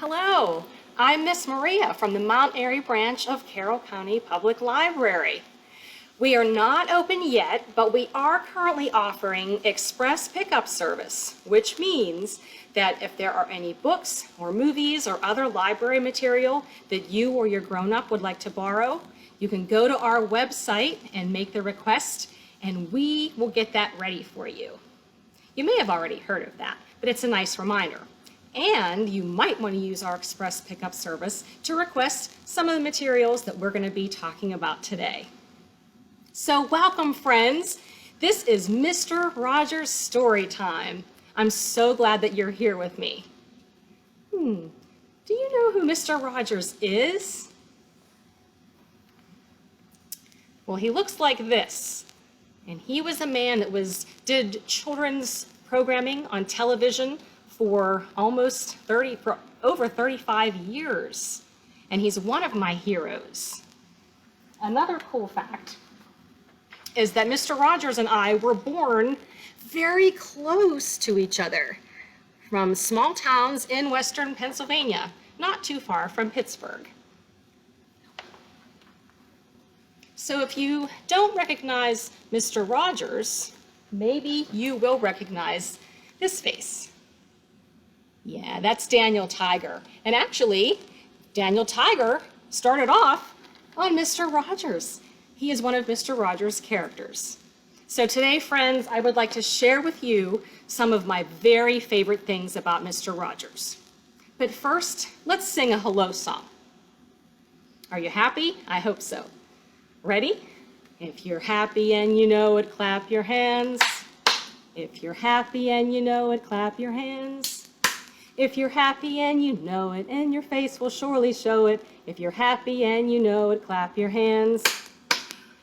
Hello, I'm Miss Maria from the Mount Airy branch of Carroll County Public Library. We are not open yet, but we are currently offering express pickup service, which means that if there are any books or movies or other library material that you or your grown-up would like to borrow, you can go to our website and make the request, and we will get that ready for you. You may have already heard of that, but it's a nice reminder. And you might want to use our express pickup service to request some of the materials that we're going to be talking about today. So welcome, friends. This is Mr. Rogers' Storytime. I'm so glad that you're here with me. Do you know who Mr. Rogers is? Well, he looks like this. And he was a man that did children's programming on television for over 35 years. And he's one of my heroes. Another cool fact is that Mr. Rogers and I were born very close to each other from small towns in western Pennsylvania, not too far from Pittsburgh. So if you don't recognize Mr. Rogers, maybe you will recognize this face. Yeah, that's Daniel Tiger. And actually, Daniel Tiger started off on Mr. Rogers. He is one of Mr. Rogers' characters. So today, friends, I would like to share with you some of my very favorite things about Mr. Rogers. But first, let's sing a hello song. Are you happy? I hope so. Ready? If you're happy and you know it, clap your hands. If you're happy and you know it, clap your hands. If you're happy and you know it, and your face will surely show it. If you're happy and you know it, clap your hands.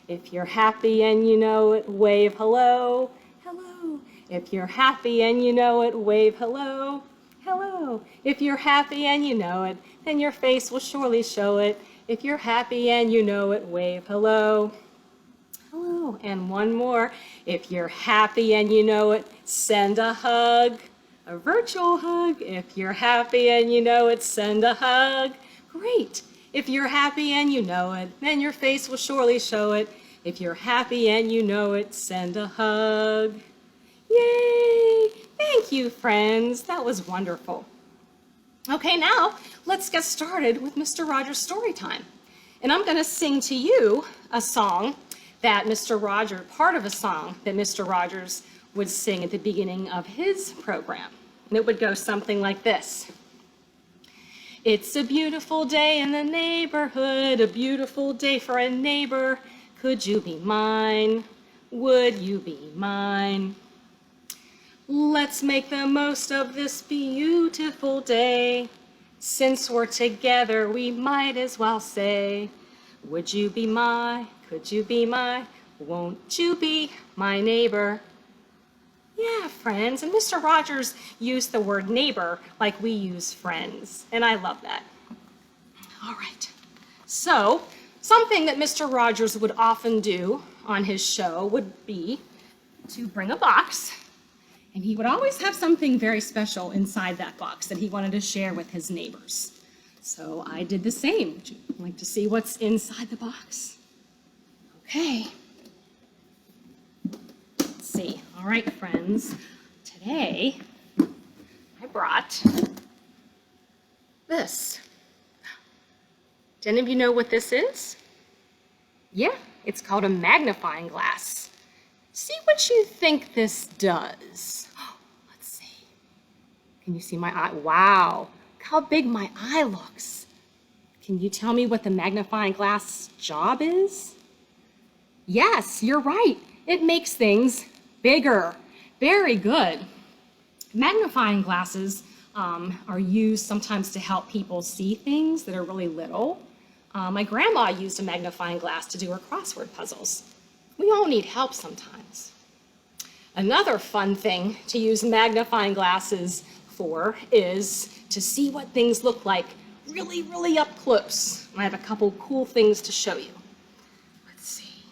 If you're happy and you know it, wave hello, hello. If you're happy and you know it, wave hello, hello. If you're happy and you know it, then your face will surely show it. If you're happy and you know it, wave hello, hello. And one more. If you're happy and you know it, send a hug. A virtual hug. If you're happy and you know it, send a hug. Great. If you're happy and you know it, then your face will surely show it. If you're happy and you know it, send a hug. Yay! Thank you, friends. That was wonderful. Okay, now let's get started with Mr. Rogers' Storytime. And I'm going to sing to you a song that part of a song that Mr. Rogers would sing at the beginning of his program. And it would go something like this. It's a beautiful day in the neighborhood, a beautiful day for a neighbor. Could you be mine? Would you be mine? Let's make the most of this beautiful day. Since we're together, we might as well say, would you be my, could you be my, won't you be my neighbor? Yeah, friends, and Mr. Rogers used the word neighbor like we use friends, and I love that. All right, so something that Mr. Rogers would often do on his show would be to bring a box, and he would always have something very special inside that box that he wanted to share with his neighbors. So I did the same. Would you like to see what's inside the box? Okay. See. All right, friends, today I brought this. Do any of you know what this is? Yeah, it's called a magnifying glass. See what you think this does. Let's see. Can you see my eye? Wow, look how big my eye looks. Can you tell me what the magnifying glass job is? Yes, you're right. It makes things bigger. Very good. Magnifying glasses are used sometimes to help people see things that are really little. My grandma used a magnifying glass to do her crossword puzzles. We all need help sometimes. Another fun thing to use magnifying glasses for is to see what things look like really, really up close. I have a couple cool things to show you. Let's see.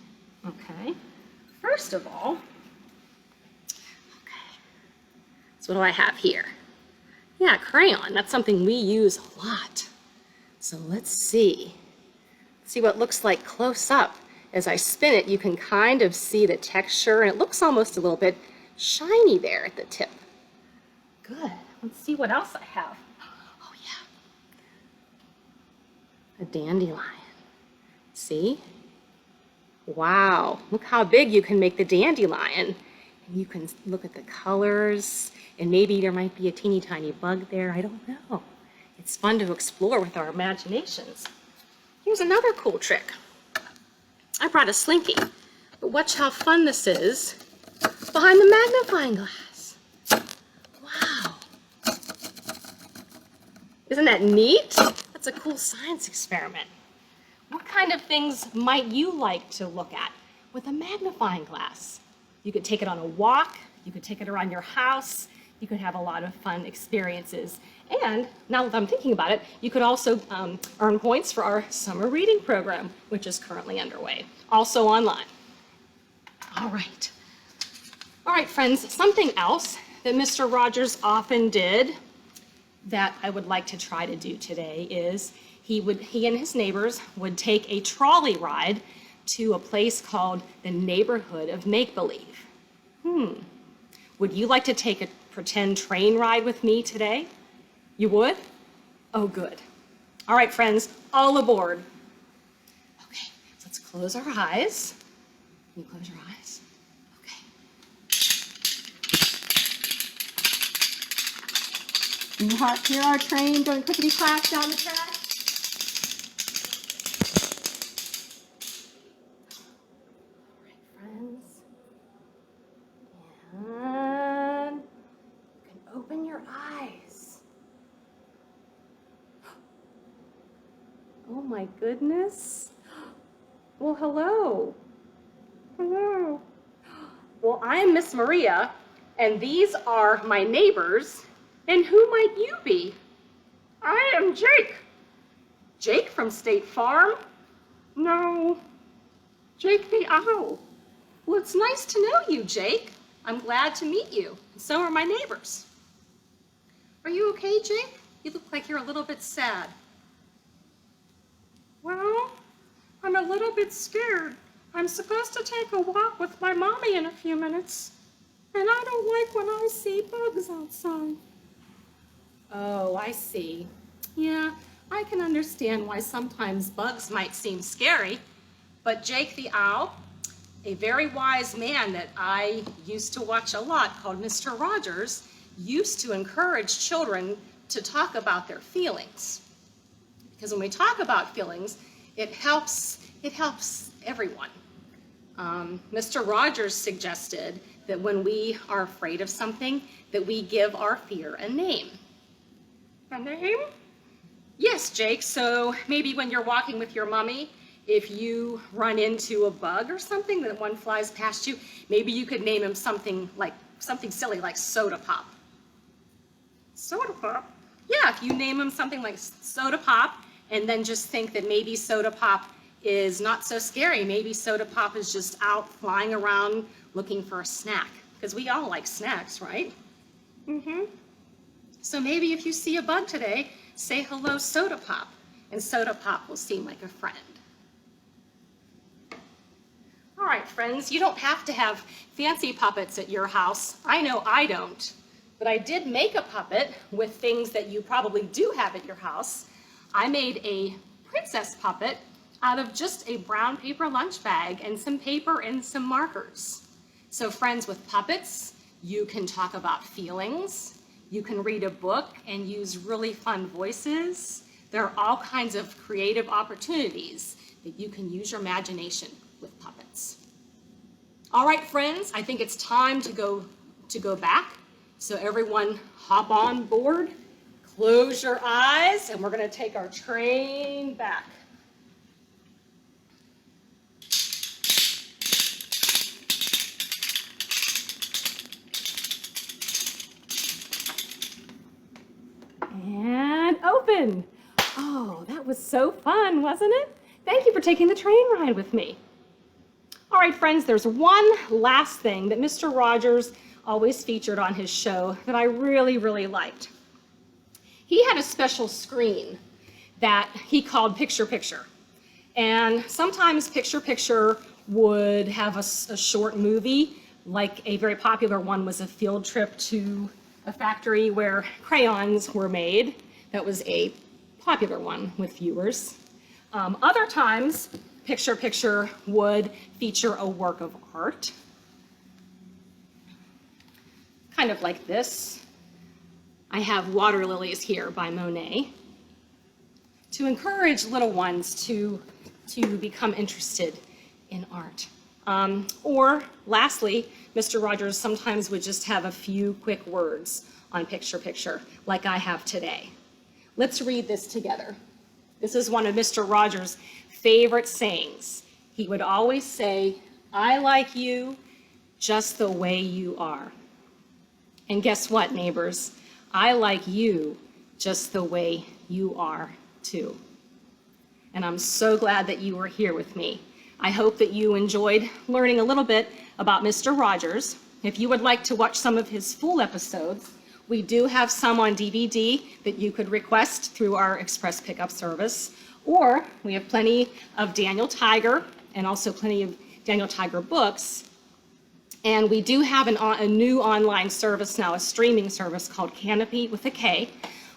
Okay. First of all, so what do I have here? Yeah, crayon. That's something we use a lot. So let's see. See what it looks like close up. As I spin it, you can kind of see the texture, and it looks almost a little bit shiny there at the tip. Good. Let's see what else I have. Oh, yeah. A dandelion. See? Wow. Look how big you can make the dandelion. And you can look at the colors, and maybe there might be a teeny tiny bug there. I don't know. It's fun to explore with our imaginations. Here's another cool trick. I brought a slinky, but watch how fun this is behind the magnifying glass. Wow. Isn't that neat? That's a cool science experiment. What kind of things might you like to look at with a magnifying glass? You could take it on a walk, you could take it around your house, you could have a lot of fun experiences. And now that I'm thinking about it, you could also earn points for our summer reading program, which is currently underway, also online. All right. All right, friends, something else that Mr. Rogers often did that I would like to try to do today is he and his neighbors would take a trolley ride to a place called the Neighborhood of Make-Believe. Would you like to take a pretend train ride with me today? You would? Oh, good. All right, friends, all aboard. Okay, so let's close our eyes. Can you close your eyes? Okay. You hear our train going clickety-clack down the track? All right, friends. And you can open your eyes. Oh my goodness. Well, hello. Hello. Well, I am Miss Maria, and these are my neighbors. And who might you be? I am Jake. Jake from State Farm? No, Jake the Owl. Well, it's nice to know you, Jake. I'm glad to meet you, and so are my neighbors. Are you okay, Jake? You look like you're a little bit sad. Well, I'm a little bit scared. I'm supposed to take a walk with my mommy in a few minutes, and I don't like when I see bugs outside. Oh, I see. Yeah, I can understand why sometimes bugs might seem scary, but Jake the Owl, a very wise man that I used to watch a lot called Mr. Rogers, used to encourage children to talk about their feelings. Because when we talk about feelings, it helps everyone. Mr. Rogers suggested that when we are afraid of something, that we give our fear a name. A name? Yes, Jake. So maybe when you're walking with your mommy, if you run into a bug or something, that one flies past you, maybe you could name him something silly like Soda Pop. Soda Pop? Yeah, if you name him something like Soda Pop, and then just think that maybe Soda Pop is not so scary. Maybe Soda Pop is just out flying around looking for a snack, because we all like snacks, right? Mm-hmm. So maybe if you see a bug today, say hello, Soda Pop, and Soda Pop will seem like a friend. All right, friends, you don't have to have fancy puppets at your house. I know I don't, but I did make a puppet with things that you probably do have at your house. I made a princess puppet out of just a brown paper lunch bag and some paper and some markers. So friends, with puppets, you can talk about feelings. You can read a book and use really fun voices. There are all kinds of creative opportunities that you can use your imagination with puppets. All right, friends, I think it's time to go back. So everyone hop on board, close your eyes, and we're going to take our train back. And open. Oh, that was so fun, wasn't it? Thank you for taking the train ride with me. All right, friends, there's one last thing that Mr. Rogers always featured on his show that I really, really liked. He had a special screen that he called Picture Picture. And sometimes Picture Picture would have a short movie, like a very popular one was a field trip to a factory where crayons were made. That was a popular one with viewers. Other times, Picture Picture would feature a work of art, kind of like this. I have Water Lilies here by Monet, to encourage little ones to become interested in art. Or lastly, Mr. Rogers sometimes would just have a few quick words on Picture Picture, like I have today. Let's read this together. This is one of Mr. Rogers' favorite sayings. He would always say, "I like you just the way you are." And guess what, neighbors? I like you just the way you are too. And I'm so glad that you were here with me. I hope that you enjoyed learning a little bit about Mr. Rogers. If you would like to watch some of his full episodes, we do have some on DVD that you could request through our express pickup service. Or we have plenty of Daniel Tiger and also plenty of Daniel Tiger books. And we do have a new online service now, a streaming service called Canopy with a K,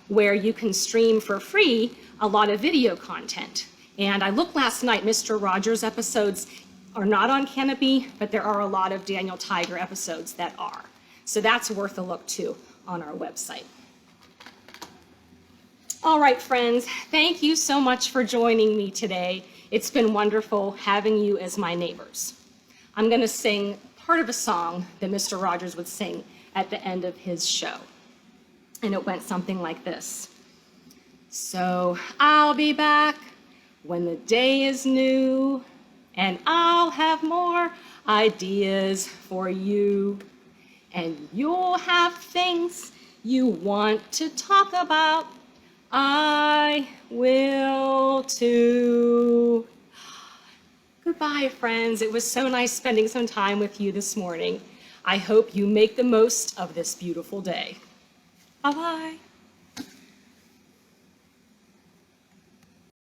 where you can stream for free a lot of video content. And I looked last night, Mr. Rogers episodes are not on Canopy, but there are a lot of Daniel Tiger episodes that are. So that's worth a look too on our website. All right, friends, thank you so much for joining me today. It's been wonderful having you as my neighbors. I'm going to sing part of a song that Mr. Rogers would sing at the end of his show. And it went something like this. So I'll be back when the day is new, and I'll have more ideas for you. And you'll have things you want to talk about. I will too. Goodbye, friends. It was so nice spending some time with you this morning. I hope you make the most of this beautiful day. Bye-bye.